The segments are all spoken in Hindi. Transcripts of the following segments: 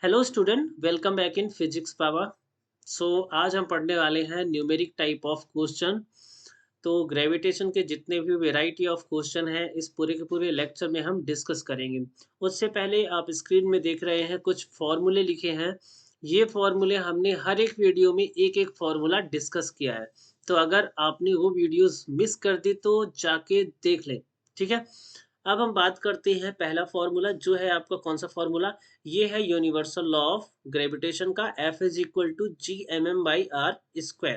Hello student, welcome back in physics power. So आज हम पढ़ने वाले हैं न्यूमेरिक टाइप ऑफ क्वेश्चन। तो ग्रेविटेशन के जितने भी वैरायटी ऑफ क्वेश्चन हैं इस पूरे के पूरे लेक्चर में हम डिस्कस करेंगे। उससे पहले आप स्क्रीन में देख रहे हैं कुछ फॉर्मूले लिखे हैं। ये फॉर्मूले हमने हर एक वीडियो में एक एक फॉर्मूला डिस्कस किया है। तो अगर आपने वो वीडियोस मिस कर दी तो जाके देख लें। ठीक है। अब हम बात करते हैं पहला फॉर्मूला जो है आपका कौन सा फॉर्मूला। ये है यूनिवर्सल लॉ ऑफ ग्रेविटेशन का F is equal to G m m/r²।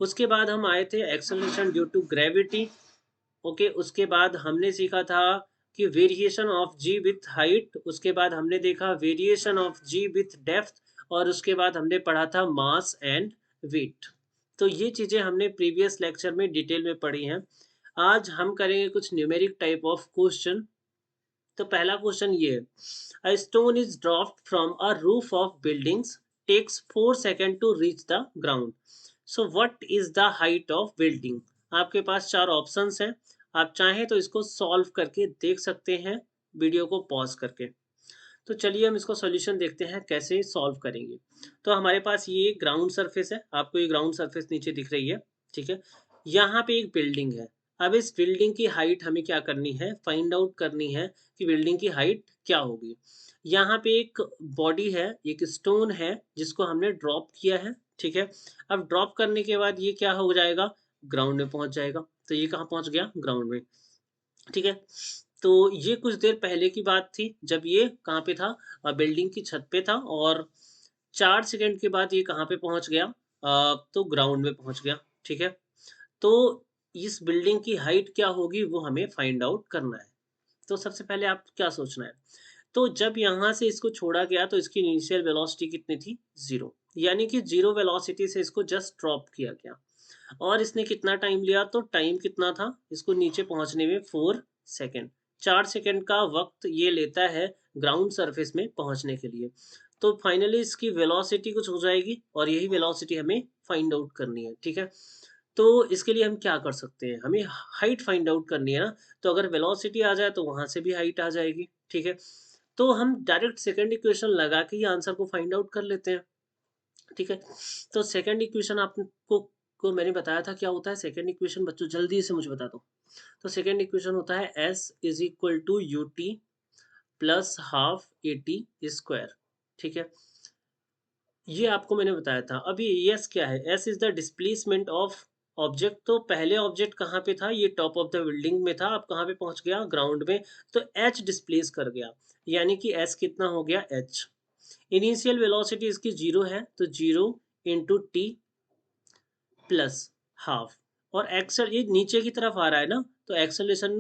उसके बाद हम आए थे acceleration due to gravity. Okay, उसके बाद हमने सीखा था कि variation of g with height. उसके बाद हमने देखा variation of g with depth. और उसके बाद हमने पढ़ा था मास एंड वेट। तो ये चीजें हमने प्रीवियस लेक्चर में डिटेल में पढ़ी हैं। आज हम करेंगे कुछ न्यूमेरिक टाइप ऑफ क्वेश्चन। तो पहला क्वेश्चन ये है, a stone is dropped from a roof of buildings, takes 4 second to reach the ground, so what is the height of building. आपके पास चार ऑप्शंस हैं। आप चाहें तो इसको सॉल्व करके देख सकते हैं वीडियो को पॉज करके। तो चलिए हम इसको सॉल्यूशन देखते हैं कैसे सॉल्व करेंगे। तो हमारे पास ये ग्राउंड सरफेस है, आपको ये ग्राउंड सरफेस नीचे दिख रही है। ठीक है। यहाँ पे एक बिल्डिंग है। अब इस बिल्डिंग की हाइट हमें क्या करनी है, फाइंड आउट करनी है कि बिल्डिंग की हाइट क्या होगी। यहाँ पे एक बॉडी है, एक स्टोन है जिसको हमने ड्रॉप किया है। ठीक है। अब ड्रॉप करने के बाद ये क्या हो जाएगा, ग्राउंड में पहुंच जाएगा। तो ये कहाँ पहुंच गया, ग्राउंड में। ठीक है। तो ये कुछ देर पहले की बात थी जब ये कहाँ पे था, बिल्डिंग की छत पे था। और 4 सेकंड के बाद ये कहाँ पे पहुंच गया, तो ग्राउंड में पहुंच गया। ठीक है। तो इस बिल्डिंग की हाइट क्या होगी वो हमें फाइंड आउट करना है। तो सबसे पहले आप क्या सोचना है, तो जब यहाँ से इसको छोड़ा गया तो इसकी इनिशियल वेलोसिटी कितनी थी, जीरो। यानी कि जीरो वेलोसिटी से इसको जस्ट ड्रॉप किया गया। और इसने कितना टाइम लिया, तो टाइम कितना था इसको नीचे पहुंचने में, 4 सेकेंड। 4 सेकेंड का वक्त ये लेता है ग्राउंड सरफेस में पहुंचने के लिए। तो फाइनली इसकी वेलोसिटी कुछ हो जाएगी और यही वेलोसिटी हमें फाइंड आउट करनी है। ठीक है। तो इसके लिए हम क्या कर सकते हैं, हमें हाइट फाइंड आउट करनी है ना। तो अगर वेलोसिटी आ जाए तो वहां से भी हाइट आ जाएगी। ठीक है। तो हम डायरेक्ट सेकंड इक्वेशन लगा के ही आंसर को फाइंड आउट कर लेते हैं। ठीक है। तो सेकंड इक्वेशन आपको को मैंने बताया था क्या होता है। सेकंड इक्वेशन बच्चों जल्दी से मुझे बता दो। तो सेकंड इक्वेशन होता है S is equal to u t plus half a t square. ठीक है। ये आपको मैंने बताया था। अभी एस क्या है, s is the displacement of object. तो पहले ऑब्जेक्ट कहाँ पे था, ये टॉप ऑफ द बिल्डिंग में था, अब कहाँ पे पहुंच गया, ग्राउंड में। तो एच डिस्प्लेस कर गया, यानी कि एस कितना हो गया, एच। इनिशियल वेलोसिटी इसकी जीरो है तो zero into T plus half. और एक्सल ये नीचे की तरफ आ रहा है ना, तो एक्सेलरेशन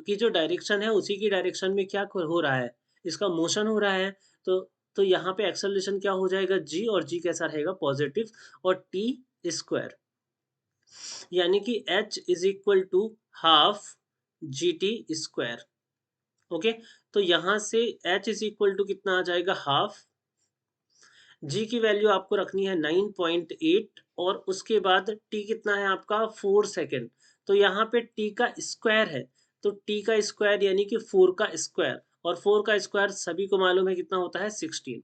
की जो डायरेक्शन है उसी की डायरेक्शन में क्या हो रहा है, इसका मोशन हो रहा है। तो तो यहाँ पे एक्सेलरेशन क्या हो जाएगा, जी, और जी कैसा रहेगा, पॉजिटिव। और टी स्क्वायर, यानी कि h is equal to half g t square. Okay. तो यहाँ से एच इज इक्वल टू कितना आ जाएगा, हाफ। जी की वैल्यू आपको रखनी है 9.8। और उसके बाद टी कितना है आपका, 4 सेकेंड। तो यहाँ पे टी का स्क्वायर है। तो टी का स्क्वायर यानी कि 4 का स्क्वायर। और 4 का स्क्वायर सभी को मालूम है कितना होता है, 16।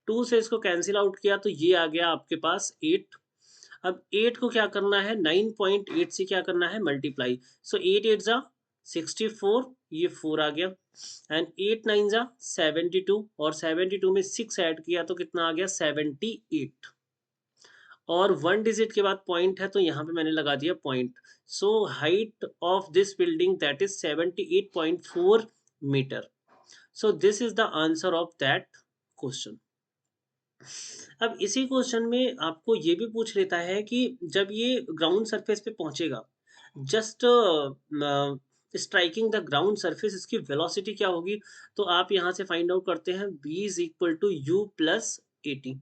2 से इसको कैंसिल आउट किया तो ये आ गया आपके पास 8। अब 8 को क्या करना है, 9.8 से क्या करना है, मल्टीप्लाई। सो 8 8 जा 64, ये 4 आ गया। एंड 8 9 जा 72, और 72 में 6 ऐड किया तो कितना आ गया, 78। और 1 डिजिट के बाद पॉइंट है तो यहाँ पे मैंने लगा दिया point. So height of this building that is 78.4 metre. So this is the answer of that question. अब इसी क्वेश्चन में आपको ये भी पूछ लेता है कि जब ये ग्राउंड सरफेस पे पहुंचेगा, just striking the ground surface, इसकी वेलोसिटी क्या होगी। तो आप यहाँ से फाइंड आउट करते हैं v is equal to you plus a t.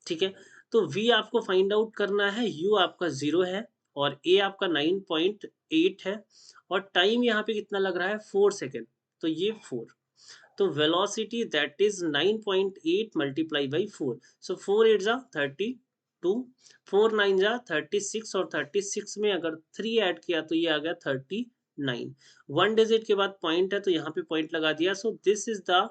ठीक है। तो v आपको फाइंड आउट करना है, u आपका 0 है और a आपका 9.8 है। और टाइम यहाँ पे कितना लग रहा है, 4 सेकेंड। तो ये 4। तो velocity that is 9.8 multiply by 4। सो 4 8 जा 32, 4 9 जा 36, और 36 में अगर 3 ऐड किया तो ये आ गया 39। 1 डिजिट के बाद पॉइंट है तो यहाँ पे पॉइंट लगा दिया। सो this is the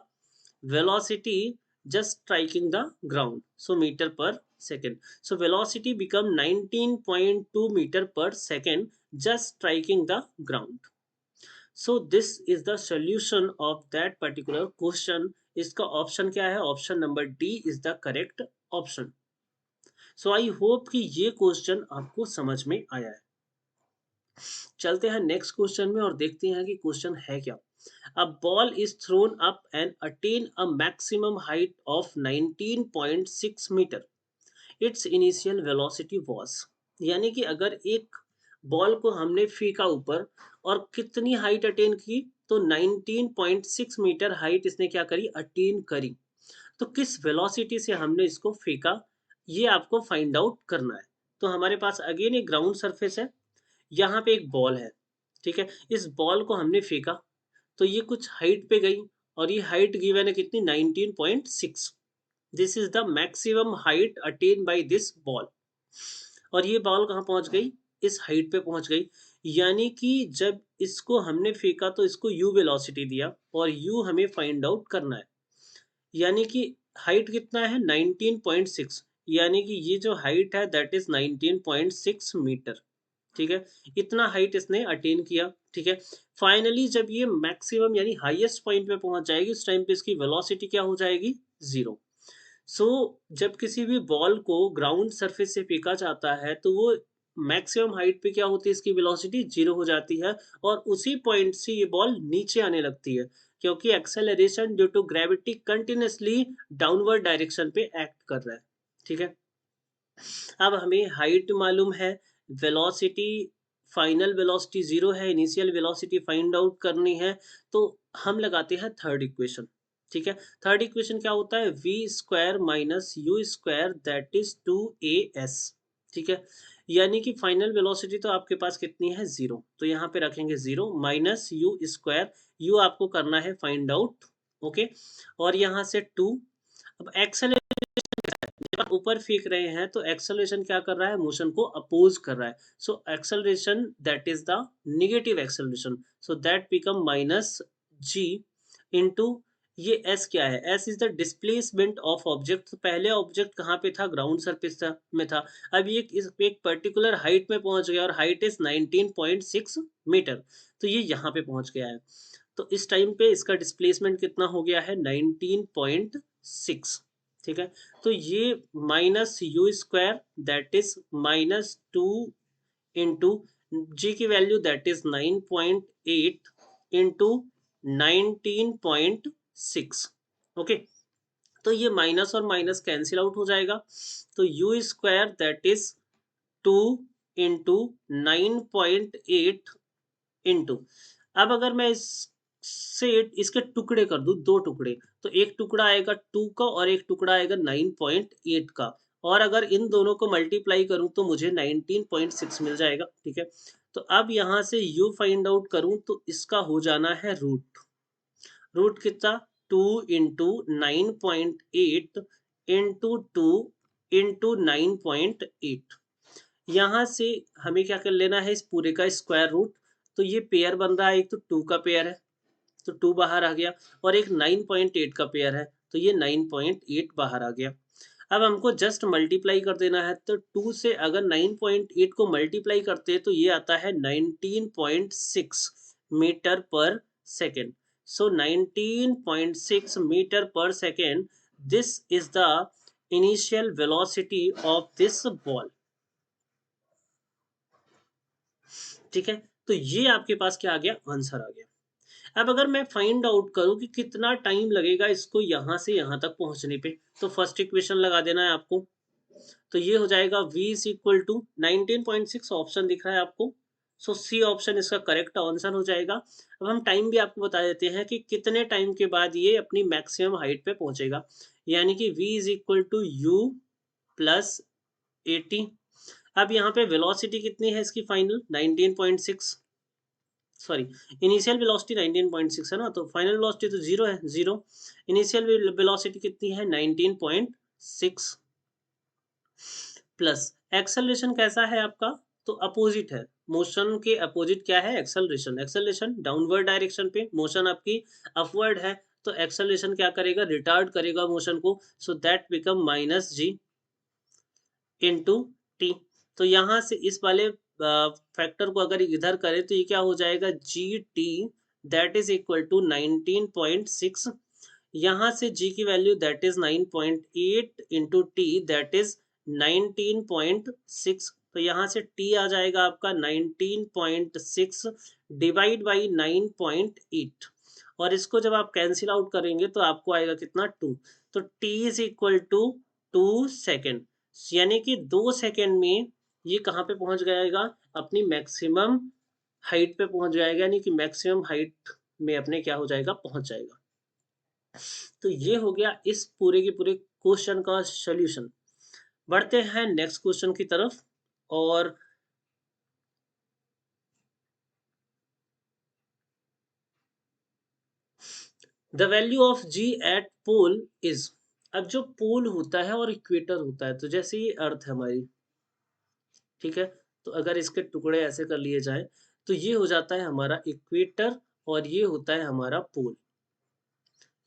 velocity just striking the ground, so meter per second. So velocity become 19.2 meter per second just striking the ground. So this is the solution of that particular question. इसका ऑप्शन क्या है? Option number D is the correct option. So I hope कि ये क्वेश्चन आपको समझ में आया है. चलते हैं नेक्स्ट क्वेश्चन में और देखते हैं कि क्वेश्चन है क्या. A ball is thrown up and attain a maximum height of 19.6 metre. Its initial velocity was. यानी कि अगर एक बॉल को हमने फेंका ऊपर और कितनी हाइट अटेन की, तो 19.6 मीटर हाइट इसने क्या करी? अटेन करी. तो किस वेलोसिटी से हमने इसको फेंका, ये आपको फाइंड आउट करना है. तो हमारे पास अगेन एक ग्राउंड सरफेस है, यहाँ पे एक बॉल है, ठीक है. इस बॉल को हमने फेंका तो ये कुछ हाइट पे गई और ये हाइट गिवन है कितनी? 19.6. This is the maximum height attain by this ball. और ये बॉल कहाँ पहुंच गई? इस हाइट पे पहुंच गई. यानी कि जब इसको हमने फेंका तो इसको u वेलोसिटी दिया और u हमें फाइंड आउट करना है. यानी कि हाइट कितना है? 19.6. यानी कि ये जो हाइट है दैट इज 19.6 मीटर. ठीक है, इतना हाइट इसने अटेन किया. ठीक है, फाइनली जब ये मैक्सिमम यानी हाईएस्ट पॉइंट पे पहुंच जाएगी उस टाइम पे इसकी वेलोसिटी क्या हो जाएगी? 0. सो जब किसी भी बॉल को ग्राउंड सरफेस से फेंका जाता है तो वो मैक्सिमम हाइट पे क्या होती है? इसकी वेलोसिटी 0 हो जाती है और उसी पॉइंट से ये बॉल नीचे आने लगती है, क्योंकि acceleration due to gravity continuously downward direction पे एक्ट कर रहा है. ठीक है, अब हमें हाइट मालूम है, वेलोसिटी, फाइनल वेलोसिटी 0 है, इनिशियल वेलोसिटी फाइंड आउट करनी है. तो हम लगाते हैं थर्ड इक्वेशन. ठीक है, थर्ड इक्वेशन क्या होता है? V square minus you square that is 2as. ठीक है, यानी कि फाइनल वेलोसिटी तो आपके पास कितनी है? 0. तो यहाँ पे रखेंगे 0 माइनस यू स्क्वायर. यू आपको करना है फाइंड आउट. ओके, और यहाँ से 2. अब एक्सेलरेशन जब आप ऊपर फेंक रहे हैं तो एक्सेलरेशन क्या कर रहा है? मोशन को अपोज कर रहा है. So acceleration that is the negative acceleration, so that become minus g into ये एस क्या है? S is the displacement of object. पहले ऑब्जेक्ट कहाँ पे था? ग्राउंड सरफेस में था. अब ये इस एक पर्टिकुलर हाइट में पहुंच गया और हाइट इज 19.6 मीटर. तो ये यहाँ पे पहुंच गया है. तो इस टाइम पे इसका डिस्प्लेसमेंट कितना हो गया है? 19.6. ठीक है, तो ये minus you square that is minus 2 into जी की value that is 9.8 into 19.6. Okay, तो ये माइनस और माइनस कैंसिल आउट हो जाएगा. तो u square that is 2 into 9.8 into, अब अगर मैं इससे इसके टुकड़े कर दूं, 2 टुकड़े, तो एक टुकड़ा आएगा 2 का और एक टुकड़ा आएगा 9.8 का. और अगर इन दोनों को मल्टीप्लाई करूं तो मुझे 19.6 मिल जाएगा. ठीक है, तो अब यहां से u फाइंड आउट करूं तो इसका हो जाना है रूट. रूट कितना? 2 इंटू 9.8 इंटू 2 इंटू 9.8. यहाँ से हमें क्या कर लेना है? इस पूरे का स्क्वायर रूट. तो ये पेयर बन रहा है, एक तो 2 का पेयर है तो 2 बाहर आ गया, और एक 9.8 का पेयर है तो ये 9.8 बाहर आ गया. अब हमको जस्ट मल्टीप्लाई कर देना है. तो 2 से अगर 9.8 को मल्टीप्लाई करते हैं तो ये आता है 19.6 मीटर पर सेकेंड. सो 19.6 मीटर पर second, this is the initial velocity of this ball. ठीक है, तो ये आपके पास क्या आ गया? आंसर आ गया. अब अगर मैं फाइंड आउट करूं कि कितना टाइम लगेगा इसको यहां से यहां तक पहुंचने पे, तो फर्स्ट इक्वेशन लगा देना है आपको. तो ये हो जाएगा v is equal to 19.6 option दिख रहा है आपको. सो सी ऑप्शन इसका करेक्ट आंसर हो जाएगा. अब हम टाइम भी आपको बता देते हैं कि कितने टाइम के बाद ये अपनी मैक्सिमम हाइट पे पहुंचेगा. यानी कि v is equal to you plus 80. अब यहाँ पे वेलोसिटी कितनी है इसकी? फाइनल 19.6, सॉरी, इनिशियल वेलोसिटी 19.6 है ना, तो फाइनल वेलोसिटी तो 0 है. 0, इनिशियल वेलोसिटी कितनी है? 19.6 प्लस एक्सेलरेशन कैसा है आपका? तो अपोजिट है. मोशन के अपोजिट क्या है? एक्सेलरेशन. एक्सेलरेशन डाउनवर्ड डायरेक्शन पे, मोशन आपकी अपवर्ड है, तो एक्सेलरेशन क्या करेगा, रिटार्ड करेगा मोशन को, so that become minus g into t. तो यहाँ से इस वाले फैक्टर को अगर इधर करें तो ये क्या हो जाएगा, g t that is equal to 19.6। यहाँ से g की value that is 9.8 into t that is 19.6। तो यहाँ से t आ जाएगा आपका 19.6 डिवाइड बाई 9.8, और इसको जब आप कैंसिल आउट करेंगे तो आपको आएगा कितना, 2। तो t is equal to 2 second, यानी कि 2 सेकेंड में ये कहाँ पे पहुंच जाएगा, अपनी मैक्सिमम हाइट पे पहुंच जाएगा, यानी कि मैक्सिमम हाइट में अपने क्या हो जाएगा, पहुंच जाएगा। तो ये हो गया इस पूरे के पूरे क्वेश्चन का सॉल्यूशन। बढ़ते हैं नेक्स्ट क्वेश्चन की तरफ। और the value of g at pole is, अब जो पोल होता है और इक्वेटर होता है, तो जैसे ये अर्थ है हमारी, ठीक है, तो अगर इसके टुकड़े ऐसे कर लिए जाए तो ये हो जाता है हमारा इक्वेटर और ये होता है हमारा पोल।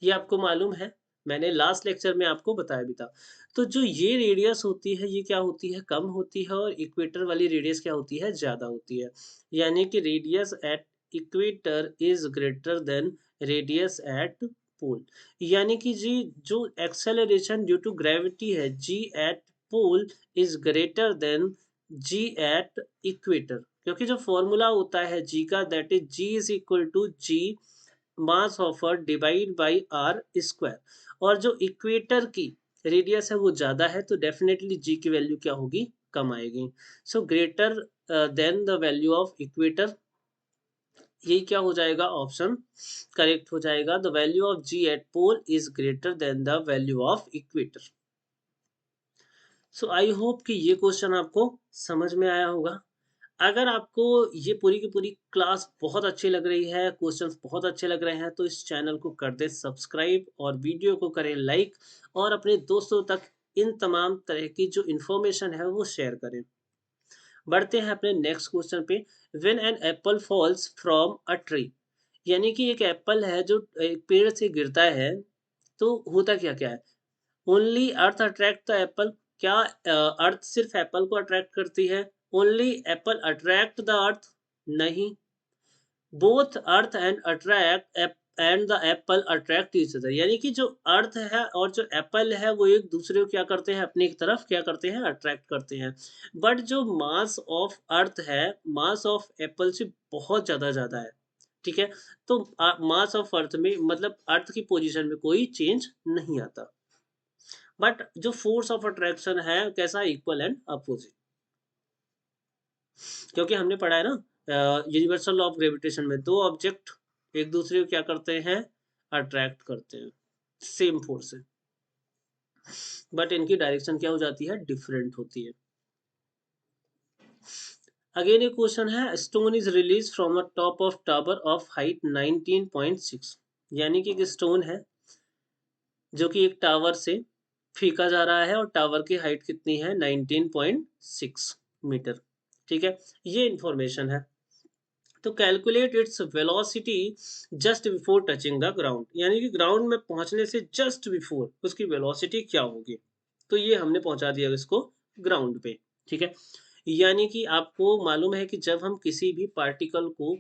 ये आपको मालूम है, मैंने लास्ट लेक्चर में आपको बताया भी था। तो जो ये रेडियस होती है ये क्या होती है, कम होती है, और इक्वेटर वाली रेडियस क्या होती है, ज़्यादा होती है। यानी कि radius at equator is greater than radius at pole. यानी कि जी जो एक्सेलरेशन ड्यू टू ग्रेविटी है G at pole is greater than G at equator, क्योंकि जो फॉर्मूला होता है जी का that is G is equal to G mass of earth divide by R square, और जो इक्वेटर की रेडियस है वो ज़्यादा है तो डेफिनेटली जी की वैल्यू क्या होगी, कम आएगी। So greater than the value of equator, यही क्या हो जाएगा, ऑप्शन करेक्ट हो जाएगा। The value of g at pole is greater than the value of equator. So I hope कि ये क्वेश्चन आपको समझ में आया होगा। अगर आपको ये पूरी की पूरी क्लास बहुत अच्छी लग रही है, क्वेश्चंस बहुत अच्छे लग रहे हैं, तो इस चैनल को कर दे सब्सक्राइब और वीडियो को करें लाइक, और अपने दोस्तों तक इन तमाम तरह की जो इन्फॉर्मेशन है वो शेयर करें। बढ़ते हैं अपने नेक्स्ट क्वेश्चन पे। When an apple falls from a tree, यानी कि एक एप्पल है जो एक पेड़ से गिरता है, तो होता क्या क्या है, only earth attract the apple, क्या अर्थ सिर्फ एप्पल को अट्रैक्ट करती है, only apple attract the earth, नहीं, both earth and attract and the apple attract each other, यानी कि जो अर्थ है और जो एप्पल है वो एक दूसरे को क्या करते हैं, अपनी तरफ क्या करते हैं, अट्रैक्ट करते हैं। बट जो मास ऑफ अर्थ है, मास ऑफ एप्पल से बहुत ज्यादा है, ठीक है। तो मास ऑफ अर्थ में मतलब अर्थ की पोजीशन में कोई चेंज नहीं आता, बट जो फोर्स ऑफ अट्रैक्शन है कैसा, इक्वल एंड अपोजिट, क्योंकि हमने पढ़ा है ना यूनिवर्सल लॉ ऑफ ग्रेविटेशन में, दो ऑब्जेक्ट एक दूसरे को क्या करते हैं, अट्रैक्ट करते हैं, सेम फोर्स है, बट इनकी डायरेक्शन क्या हो जाती है, डिफरेंट होती है। अगेन एक क्वेश्चन है, stone is release from a top of tower of height 19.6, यानी कि एक स्टोन है जो कि एक टावर से फेंका जा रहा है, और टावर की हाइट कितनी है, 19.6 मीटर, ठीक है, ये इंफॉर्मेशन है। तो calculate its velocity just before touching the ground, यानी कि ग्राउंड में पहुंचने से जस्ट बिफोर उसकी वेलोसिटी क्या होगी, तो ये हमने पहुंचा दिया इसको ग्राउंड पे, ठीक है। यानी कि आपको मालूम है कि जब हम किसी भी पार्टिकल को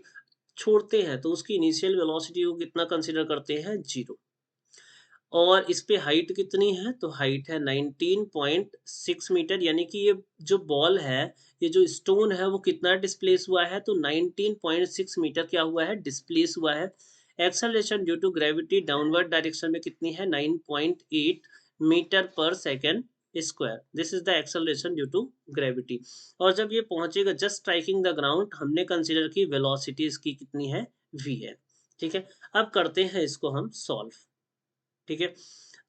छोड़ते हैं तो उसकी इनिशियल वेलोसिटी को कितना कंसिडर करते हैं, 0, और इस पे हाइट कितनी है, तो हाइट है 19.6 मीटर, यानी कि ये जो बॉल है, ये जो स्टोन है वो कितना डिस्प्लेस हुआ है, तो 19.6 मीटर क्या हुआ है, डिस्प्लेस हुआ है। Acceleration due to gravity downward direction में कितनी है, 9.8 मीटर पर second square, this is the acceleration due to gravity. और जब ये पहुंचेगा जस्ट स्ट्राइकिंग द ग्राउंड, हमने कंसिडर की वेलोसिटी इसकी कितनी है, v है, ठीक है। अब करते हैं इसको हम सॉल्व, ठीक है।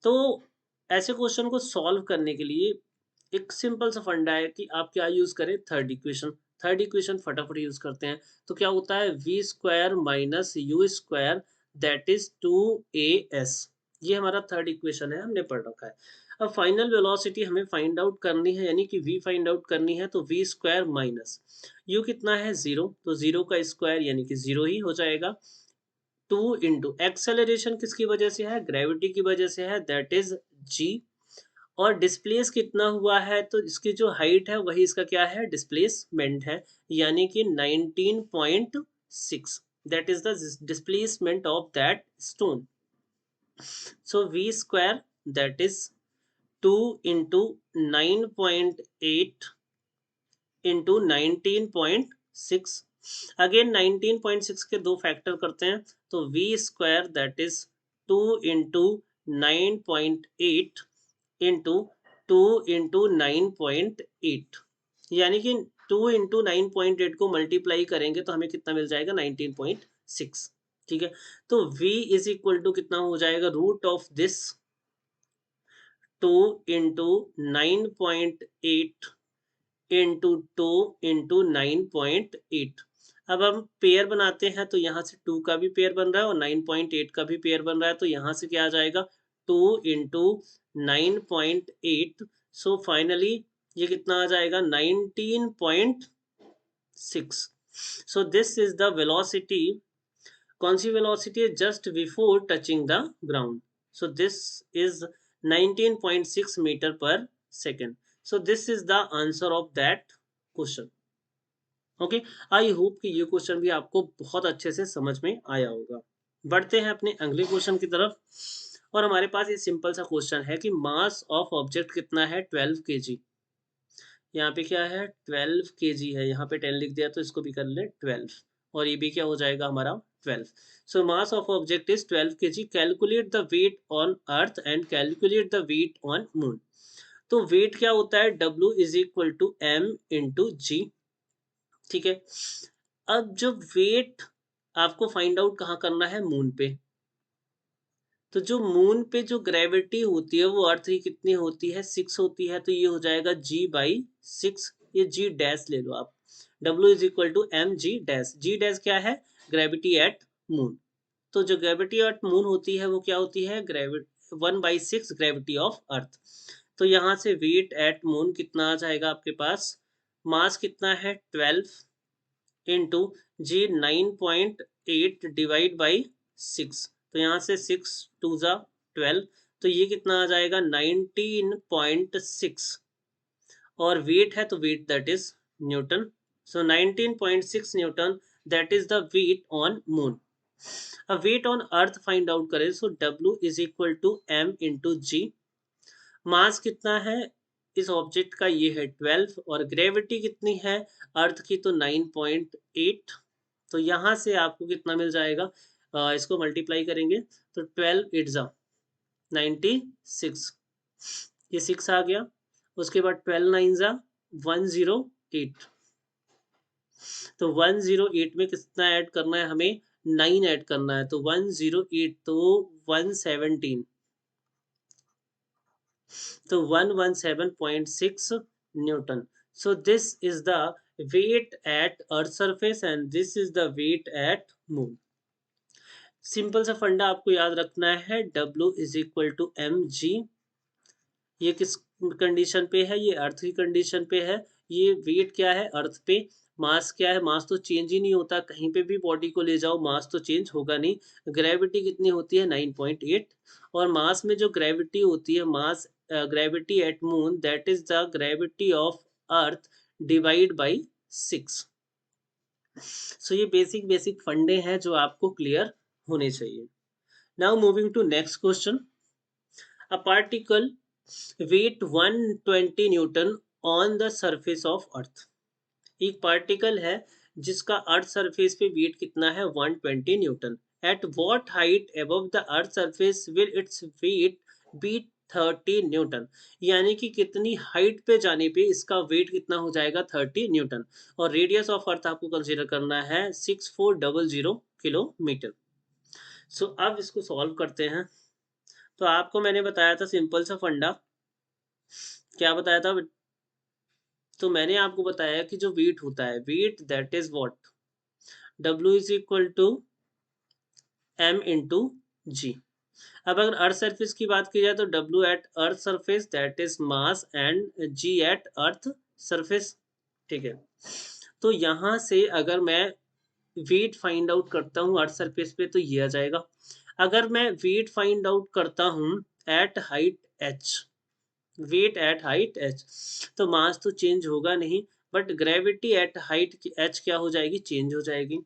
तो ऐसे क्वेश्चन को सॉल्व करने के लिए एक सिंपल सा फंडा है कि आप क्या यूज करें, थर्ड इक्वेशन। थर्ड इक्वेशन फटाफट यूज करते हैं, तो क्या होता है, v square minus you square that is 2as, ये हमारा थर्ड इक्वेशन है, हमने पढ़ रखा है। अब फाइनल वेलोसिटी हमें फाइंड आउट करनी है, यानी कि v फाइंड आउट करनी है, तो वी स्क्वायर माइनस यू कितना है, 0, तो 0 का स्क्वायर यानी कि 0 ही हो जाएगा, 2 इंटू एक्सेलरेशन किसकी वजह से है, ग्रेविटी की वजह से है, दैट इज जी। और डिस्प्लेस कितना हुआ है, तो इसकी जो हाइट है वही इसका क्या है, डिस्प्लेसमेंट है, यानी कि 19.6, that is the displacement of that stone. So v square that is 2 into 9.8 into 19.6। Again 19.6 के दो फैक्टर करते हैं, तो v square that is 2 into 9.8 into 2 into 9.8, यानी कि 2 इंटू 9.8 को मल्टीप्लाई करेंगे तो हमें कितना मिल जाएगा, 19.6। ठीक है, तो v इज इक्वल टू कितना हो जाएगा, root of this 2 into 9.8 into 2 into 9.8। अब हम पेयर बनाते हैं, तो यहाँ से 2 का भी पेयर बन रहा है और 9.8 का भी पेयर बन रहा है, तो यहाँ से क्या आ जाएगा, 2 इंटू 9.8। सो फाइनली ये कितना आ जाएगा, 19.6। So this is the velocity, कौन सी वेलोसिटी है, just before touching the ground. So this is 19.6 metre पर second. So this is the answer of that question. Okay, I hope कि ये क्वेश्चन भी आपको बहुत अच्छे से समझ में आया होगा। बढ़ते हैं अपने अगले क्वेश्चन की तरफ, और हमारे पास ये सिंपल सा क्वेश्चन है कि मास ऑफ ऑब्जेक्ट कितना है, 12 केजी। यहाँ पे क्या है, 12 केजी है, यहाँ पे 10 लिख दिया तो इसको भी कर ले 12, और ये भी क्या हो जाएगा हमारा 12। So mass of object is 12 K G, calculate the weight on earth and calculate the weight on moon. तो वेट क्या होता है, W is equal to M into G. ठीक है, अब जब वेट आपको फाइंड आउट कहाँ करना है, मून पे, तो जो मून पे जो ग्रेविटी होती है वो अर्थ की कितनी होती है, 6 होती है, तो ये हो जाएगा G/6। ये G डैश ले लो आप, W is equal to M g dash. G dash क्या है, ग्रेविटी एट मून। तो जो ग्रेविटी एट मून होती है वो क्या होती है, ग्रेविटी 1/6 ग्रेविटी ऑफ अर्थ। तो यहाँ से वेट एट मून कितना आ जाएगा आपके पास, मास कितना है 12 इंटू जी 9.8 डिवाइड बाई 6, तो यहाँ से 6 टू ज़ा 12, तो ये कितना आ जाएगा 19.6, और वेट है तो weight that is newton. So 19.6 newton, that is the weight on moon. अब weight on earth find out करें, so W is equal to M into g. Mass कितना है इस ऑब्जेक्ट का, ये है 12, और ग्रेविटी कितनी है अर्थ की, तो 9.8। तो यहाँ से आपको कितना मिल जाएगा, इसको मल्टीप्लाई करेंगे तो 12 8 जा 96, ये 6 आ गया, उसके बाद 12 9 जा 108, तो 108 में कितना ऐड करना है हमें, 9 ऐड करना है, तो 108 तो 117, तो 117.6 newton. So this is the weight at earth surface and this is the weight at moon. Simple सा फंडा आपको याद रखना है, W is equal to M G. ये किस कंडीशन पे है, ये अर्थ की कंडीशन पे है। ये वेट क्या है अर्थ पे, मास क्या है, मास तो चेंज ही नहीं होता, कहीं पे भी बॉडी को ले जाओ मास तो चेंज होगा नहीं। ग्रेविटी कितनी होती है 9.8, और मास में जो ग्रेविटी होती है, mass gravity at moon that is the gravity of earth divide by 6। So ये बेसिक बेसिक फंडे हैं जो आपको क्लियर होने चाहिए। Now moving to next question, a particle weight 120 newton on the surface of earth. एक पार्टिकल है जिसका अर्थ सरफेस पे वेट कितना है 120 newton. At what height above the earth surface will its weight be 30 newton, यानी कि कितनी हाइट पे जाने पे इसका वेट कितना हो जाएगा 30 न्यूटन। और रेडियस ऑफ अर्थ आपको कंसीडर करना है 6400 किलोमीटर। सो अब इसको सॉल्व करते हैं। तो आपको मैंने बताया था सिंपल सा फंडा, क्या बताया था, तो मैंने आपको बताया कि जो वेट होता है, weight that is what, W is equal to M into g. अब अगर अर्थ सरफेस की बात की जाए तो W at earth surface that is mass and G at earth surface. ठीक है, तो यहां से अगर मैं वेट फाइंड आउट करता हूँ अर्थ सरफेस पे तो ये आ जाएगा। अगर मैं वेट फाइंड आउट करता हूँ at height H, weight at height H, तो मास तो चेंज होगा नहीं, but gravity at height H क्या हो जाएगी, चेंज हो जाएगी।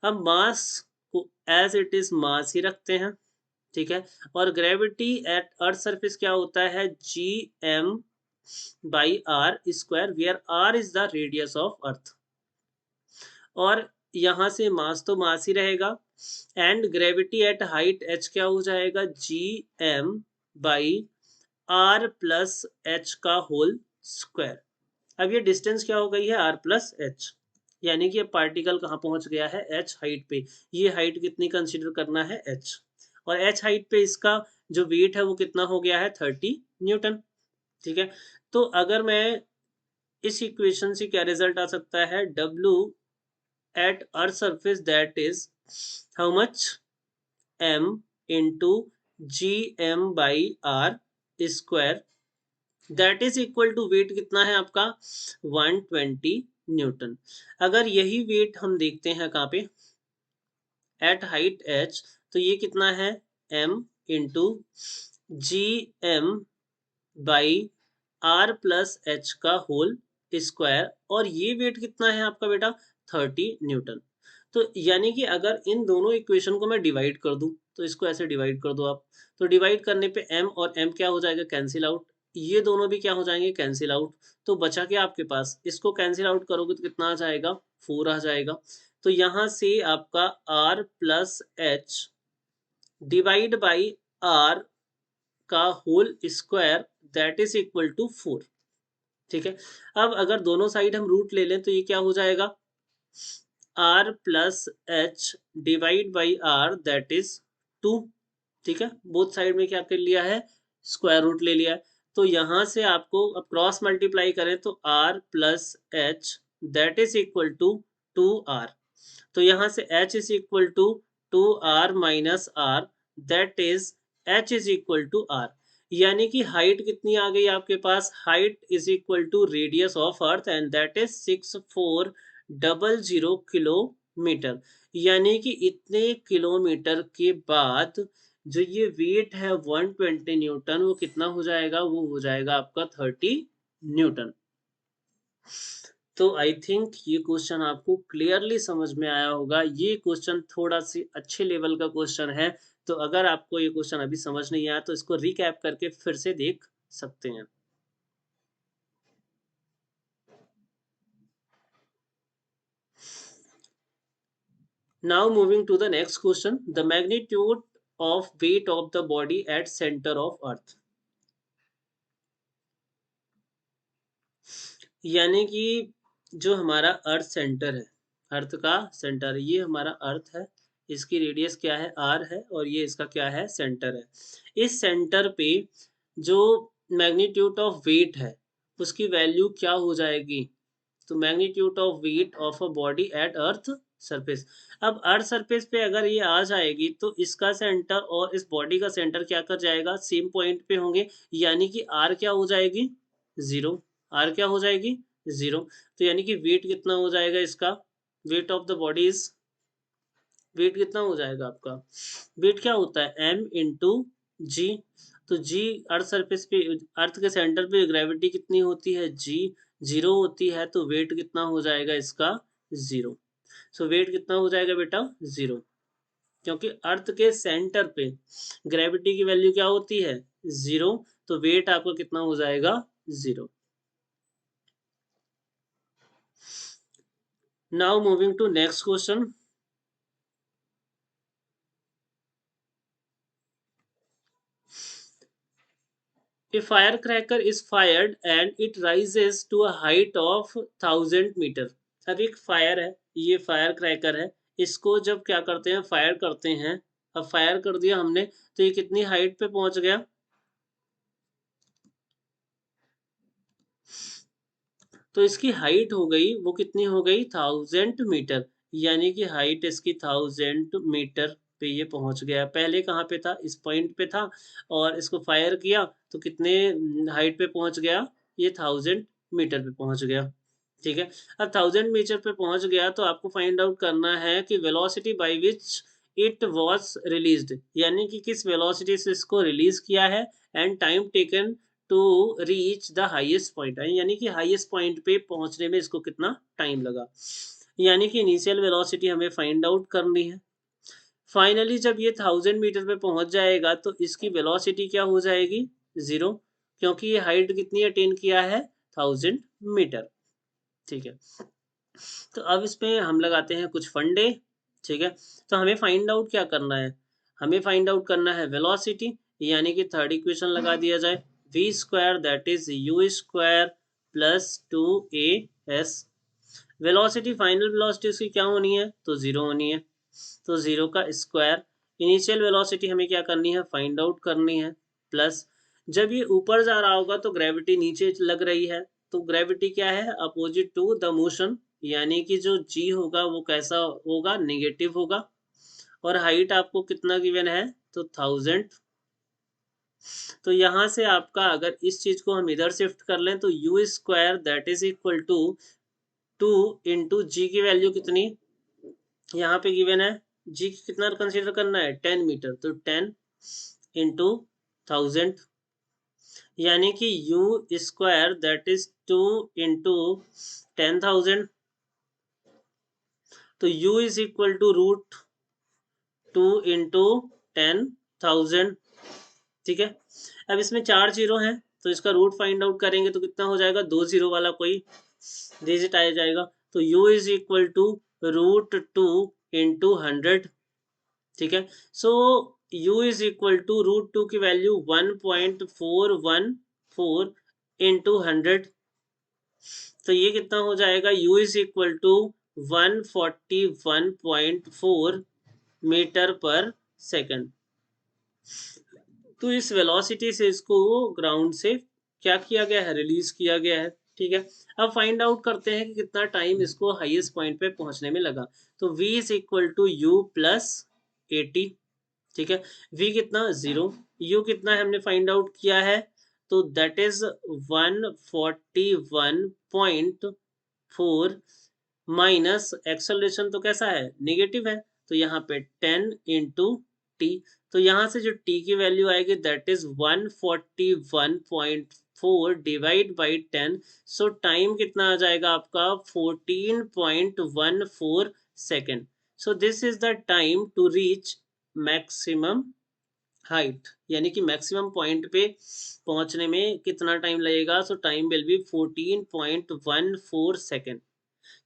अब मास को एज इट इज मास ही रखते हैं, ठीक है। और ग्रेविटी एट अर्थ सरफेस क्या होता है, G M by R square, where R is the radius of earth. और यहाँ से मास तो मास ही रहेगा, and gravity at height H क्या हो जाएगा, G M by R plus H का होल स्क्वायर। अब ये डिस्टेंस क्या हो गई है, आर प्लस एच, यानी कि अब पार्टिकल कहाँ पहुंच गया है, एच हाइट पे। ये हाइट कितनी कंसीडर करना है, एच, और एच हाइट पे इसका जो वेट है वो कितना हो गया है, 30 न्यूटन, ठीक है। तो अगर मैं इस इक्वेशन से क्या रिजल्ट आ सकता है, W at earth surface, that is how much, m into gm by r square, that is equal to weight कितना है आपका, 120 न्यूटन। अगर यही वेट हम देखते हैं कहाँ पे, एट हाइट h, तो ये कितना है, m into G M by R plus H का होल स्क्वायर, और ये वेट कितना है आपका बेटा, 30 न्यूटन। तो यानी कि अगर इन दोनों इक्वेशन को मैं डिवाइड कर दूं, तो इसको ऐसे डिवाइड कर दो आप, तो डिवाइड करने पे m और m क्या हो जाएगा, कैंसिल आउट, ये दोनों भी क्या हो जाएंगे, कैंसिल आउट। तो बचा क्या आपके पास, इसको कैंसिल आउट करोगे तो कितना आ जाएगा, 4 आ जाएगा। तो यहाँ से आपका r plus H divide by r का whole square, that is equal to 4, ठीक है। अब अगर दोनों साइड हम रूट ले लें तो ये क्या हो जाएगा, r plus H divide by r, that is 2, ठीक है। बोथ साइड में क्या कर लिया है, स्क्वायर रूट ले लिया है। तो यहां से आपको अब क्रॉस मल्टीप्लाई करें तो r plus h that is equal to 2r। तो यहाँ से h is equal to 2r minus r, that is h is equal to r। यानी कि हाइट कितनी आ गई आपके पास, height is equal to radius of earth, and that is 6400 kilometre. यानी कि इतने किलोमीटर के बाद जो ये वेट है 120 न्यूटन, वो कितना हो जाएगा, वो हो जाएगा आपका 30 न्यूटन। तो आई थिंक ये क्वेश्चन आपको क्लियरली समझ में आया होगा। ये क्वेश्चन थोड़ा सी अच्छे लेवल का क्वेश्चन है, तो अगर आपको ये क्वेश्चन अभी समझ नहीं आया तो इसको रिकैप करके फिर से देख सकते हैं। Now moving to the next question, the magnitude of weight of the body at centre of earth. यानी कि जो हमारा अर्थ सेंटर है, अर्थ का सेंटर, ये हमारा अर्थ है, इसकी रेडियस क्या है, आर है, और ये इसका क्या है, सेंटर है। इस सेंटर पे जो मैग्नीट्यूड ऑफ वेट है उसकी वैल्यू क्या हो जाएगी, तो magnitude of weight of a body at earth surface. अब अर्थ सरफेस पे अगर ये आ जाएगी तो इसका सेंटर और इस बॉडी का सेंटर क्या कर जाएगा, सेम पॉइंट पे होंगे, यानी कि आर क्या हो जाएगी, 0। आर क्या हो जाएगी, 0। तो यानी कि वेट कितना हो जाएगा इसका, weight of the body is, weight कितना हो जाएगा आपका, वेट क्या होता है, m इंटू जी। तो जी अर्थ सरफेस पे, अर्थ के सेंटर पे ग्रेविटी कितनी होती है, जी 0 होती है, तो वेट कितना हो जाएगा इसका, 0। सो वेट कितना हो जाएगा बेटा, 0, क्योंकि अर्थ के सेंटर पे ग्रेविटी की वैल्यू क्या होती है, 0, तो वेट आपका कितना हो जाएगा, 0। Now moving to next question, a firecracker is fired and it rises to a height of 1000 metre. अब एक फायर है, ये फायर क्रैकर है, इसको जब क्या करते हैं, फायर करते हैं, अब फायर कर दिया हमने तो ये कितनी हाइट पे पहुंच गया, तो इसकी हाइट हो गई, वो कितनी हो गई, 1000 मीटर। यानी कि हाइट इसकी 1000 मीटर पे ये पहुंच गया। पहले कहाँ पे था, इस पॉइंट पे था, और इसको फायर किया तो कितने हाइट पे पहुंच गया, ये 1000 मीटर पे पहुंच गया, ठीक है। अब 1000 मीटर पे पहुंच गया तो आपको फाइंड आउट करना है कि velocity by which it was released, यानी कि किस वेलोसिटी से इसको रिलीज किया है, and time taken to reach the highest point, यानी कि हाईएस्ट पॉइंट पे पहुंचने में इसको कितना टाइम लगा, यानी कि इनिशियल वेलोसिटी हमें फाइंड आउट करनी है। फाइनली जब ये 1000 मीटर पे पहुंच जाएगा तो इसकी वेलोसिटी क्या हो जाएगी, 0, क्योंकि ये हाइट कितनी अटेन किया है, 1000 मीटर। ठीक है, तो अब इसमें हम लगाते हैं कुछ फंडे। ठीक है, तो हमें फाइंड आउट क्या करना है, हमें फाइंड आउट करना है वेलोसिटी, यानी कि थर्ड इक्वेशन लगा दिया जाए, V square that is U square plus 2as। Velocity, final velocity उसकी क्या होनी है, तो 0 होनी है, तो 0 का स्क्वायर। इनिशियल वेलोसिटी हमें क्या करनी है, फाइंड आउट करनी है, प्लस जब ये ऊपर जा रहा होगा तो ग्रेविटी नीचे लग रही है, तो ग्रेविटी क्या है, अपोजिट टू द मोशन, यानी कि जो जी होगा वो कैसा होगा, नेगेटिव होगा। और हाइट आपको कितना गिवन है, तो 1000। तो यहाँ से आपका अगर इस चीज को हम इधर शिफ्ट कर लें तो u square that is equal to 2 into जी की वैल्यू कितनी यहाँ पे गिवन है, जी कितना कंसीडर करना है, 10 मीटर, तो 10 इंटू 1000, यानी कि U square that is 2 into 10,000, तो u is equal to root 2 into 10,000। ठीक है, अब इसमें 4 जीरो हैं तो इसका रूट फाइंड आउट करेंगे तो कितना हो जाएगा, 2 जीरो वाला कोई डिजिट आ जाएगा, तो u is equal to root 2 into 100। ठीक है, so u is equal to root 2 की वैल्यू 1.414 इंटू 100, तो ये कितना हो जाएगा, u is equal to 141.4 metre पर सेकंड। तो इस वेलोसिटी से इसको ग्राउंड से क्या किया गया है, रिलीज किया गया है। ठीक है, अब फाइंड आउट करते हैं कि कितना टाइम इसको हाईएस्ट पॉइंट पे पहुंचने में लगा, तो v is equal to you plus 80। ठीक है, v कितना, 0, u कितना है हमने फाइंड आउट किया है, तो दैट इज 141.4 माइनस एक्सेलरेशन तो कैसा है, नेगेटिव है, तो यहाँ पे 10 इंटू टी, तो यहाँ से जो टी की वैल्यू आएगी that is 141.4 divide by 10, so time कितना आ जाएगा आपका 14.14 second. So this is the time to reach maximum height, यानी कि मैक्सिमम पॉइंट पे पहुंचने में कितना टाइम लगेगा, सो time will be 14.14 second.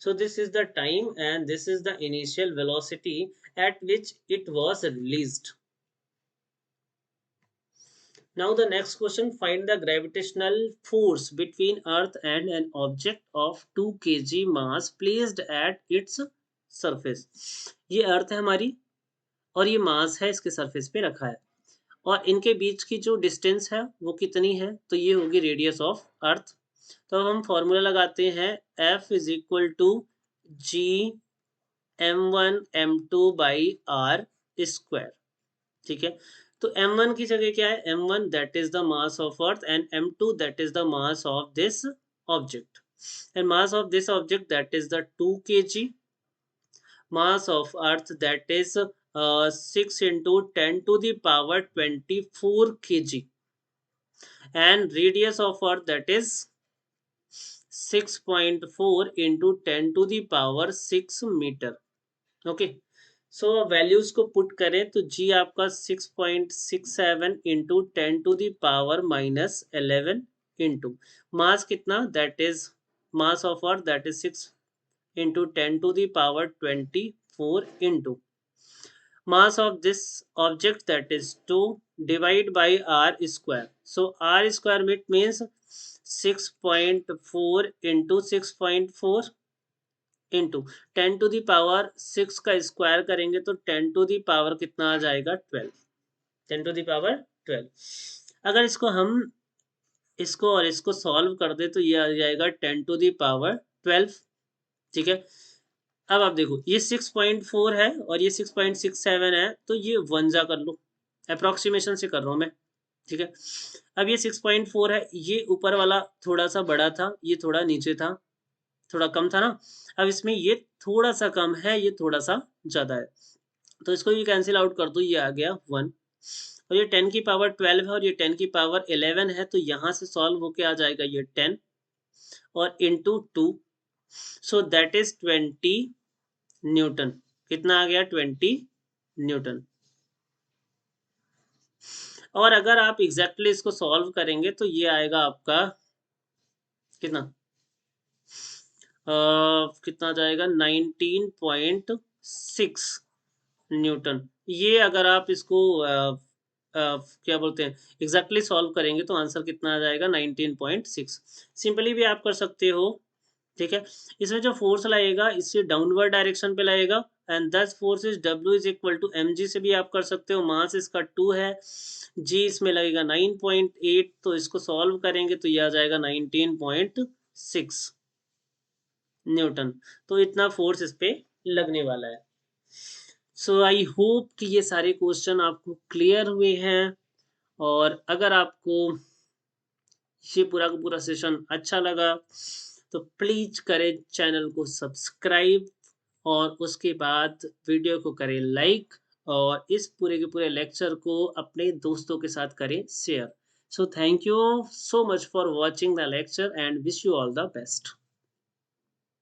So this is the time and this is the initial velocity at which it was released. Now the next question, find the gravitational force between earth and an object of 2 kg mass placed at its surface. ये अर्थ है हमारी और ये मास है इसके सरफेस पे रखा है, और इनके बीच की जो डिस्टेंस है वो कितनी है, तो ये होगी रेडियस ऑफ अर्थ। तो अब हम फॉर्मूला लगाते हैं, F is equal to G m1 m2 by R square. ठीक है, तो m1 की जगह क्या है, m1 that is the mass of earth and m2 that is the mass of this object, and mass of this object that is the 2 kg, mass of earth that is 6 into 10 to the power 24 kg, and radius of earth that is 6.4 into 10 to the power 6 metre. Okay, so values को पुट करें तो g आपका 6.67 into 10 to the power minus 11 into mass कितना, that is mass of earth that is 6 into 10 to the power 24 into mass of this object that is 2 divide by r square, so r square means 6.4 into 6.4 into 10 to the power 6 का स्क्वायर करेंगे तो 10 टू दी पावर कितना आ जाएगा, 12, 10 टू दी पावर 12। अगर इसको हम इसको और इसको सॉल्व कर दे तो ये आ जाएगा 10 टू दी पावर 12। ठीक है, अब आप देखो ये 6.4 है और ये 6.67 है, तो ये वन जा कर लो, अप्रोक्सीमेशन से कर रहा हूं मैं। ठीक है, अब ये 6.4 है, ये ऊपर वाला थोड़ा सा बड़ा था, ये थोड़ा नीचे था, थोड़ा कम था ना, अब इसमें ये थोड़ा सा कम है, ये थोड़ा सा ज़्यादा है, तो इसको भी कैंसिल आउट कर दो, ये आ गया 1। और ये 10 की पावर 12 है और ये 10 की पावर 11 है, तो यहाँ से सॉल्व होके आ जाएगा ये 10 और into 2, so that is 20 Newton. कितना आ गया? 20 न्यूटन। और अगर आप एग्जैक्टली इसको सॉल्व करेंगे तो ये आएगा आपका कितना, कितना जाएगा, 19.6 न्यूटन। ये अगर आप इसको क्या बोलते हैं, एग्जैक्टली सॉल्व करेंगे तो आंसर कितना आ जाएगा, 19.6। सिंपली भी आप कर सकते हो, ठीक है। इसमें जो फोर्स लगेगा इससे डाउनवर्ड डायरेक्शन पे लगेगा, and this force is W is equal to M G से भी आप कर सकते हो। मास इसका 2 है, जी इसमें लगेगा 9.8, तो इसको सॉल्व करेंगे तो ये आ जाएगा 19.6 न्यूटन। तो इतना फोर्स इस पे लगने वाला है। सो आई होप कि ये सारे क्वेश्चन आपको क्लियर हुए हैं, और अगर आपको ये पूरा का पूरा सेशन अच्छा लगा तो प्लीज करें चैनल को सब्सक्राइब, और उसके बाद वीडियो को करें लाइक, और इस पूरे के पूरे लेक्चर को अपने दोस्तों के साथ करें share. So thank you so much for watching the lecture and wish you all the best.